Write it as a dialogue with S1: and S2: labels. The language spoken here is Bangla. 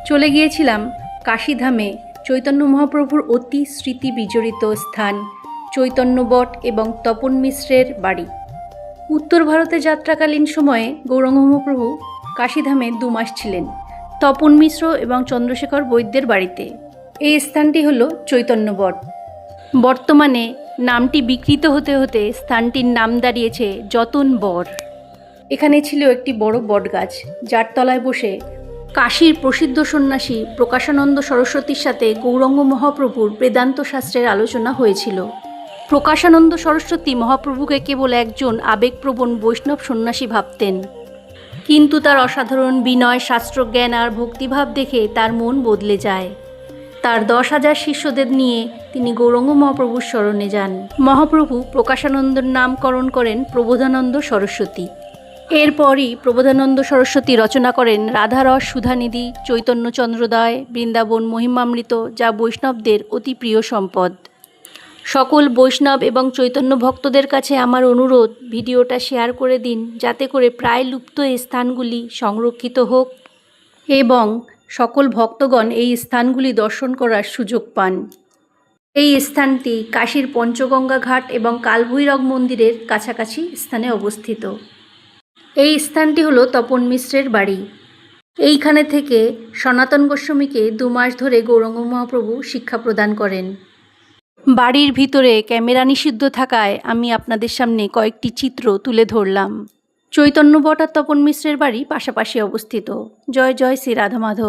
S1: চলে গিয়েছিলাম কাশীধামে চৈতন্য মহাপ্রভুর অতি স্মৃতি বিজড়িত স্থান চৈতন্যবট এবং তপন মিশ্রের বাড়ি। উত্তর ভারতে যাত্রাকালীন সময়ে গৌরাঙ্গ মহাপ্রভু কাশীধামে 2 মাস ছিলেন তপন মিশ্র এবং চন্দ্রশেখর বৈদ্যের বাড়িতে। এই স্থানটি হল চৈতন্যবট। বর্তমানে নামটি বিকৃত হতে হতে স্থানটির নাম দাঁড়িয়েছে যতন বর। এখানে ছিল একটি বড় বটগাছ, যার তলায় বসে কাশীর প্রসিদ্ধ সন্ন্যাসী প্রকাশানন্দ সরস্বতীর সাথে গৌরাঙ্গ মহাপ্রভুর বেদান্ত শাস্ত্রের আলোচনা হয়েছিল। প্রকাশানন্দ সরস্বতী মহাপ্রভুকে কেবল একজন আবেগপ্রবণ বৈষ্ণব সন্ন্যাসী ভাবতেন, কিন্তু তার অসাধারণ বিনয়, শাস্ত্রজ্ঞান আর ভক্তিভাব দেখে তার মন বদলে যায়। তার 10,000 শিষ্যদের নিয়ে তিনি গৌরাঙ্গ মহাপ্রভুর শরণে যান। মহাপ্রভু প্রকাশানন্দর নামকরণ করেন প্রবোধানন্দ সরস্বতী। এরপরই প্রবোধানন্দ সরস্বতী রচনা করেন রাধারস সুধানিধি, চৈতন্যচন্দ্রোদয়, বৃন্দাবন মহিমামৃত, যা বৈষ্ণবদের অতি প্রিয় সম্পদ। সকল বৈষ্ণব এবং চৈতন্য ভক্তদের কাছে আমার অনুরোধ, ভিডিওটা শেয়ার করে দিন, যাতে করে প্রায় লুপ্ত এই স্থানগুলি সংরক্ষিত হোক এবং সকল ভক্তগণ এই স্থানগুলি দর্শন করার সুযোগ পান। এই স্থানটি কাশীর পঞ্চগঙ্গা ঘাট এবং কালভৈরব মন্দিরের কাছাকাছি স্থানে অবস্থিত। এই স্থানটি হলো তপন মিশ্রের বাড়ি। এইখানে থেকে সনাতন গোস্বামীকে 2 মাস ধরে গৌরাঙ্গ মহাপ্রভু শিক্ষা প্রদান করেন। বাড়ির ভিতরে ক্যামেরা নিষিদ্ধ থাকায় আমি আপনাদের সামনে কয়েকটি চিত্র তুলে ধরলাম। চৈতন্যবট আর তপন মিশ্রের বাড়ি পাশাপাশি অবস্থিত। জয় জয় শ্রী রাধা মাধব।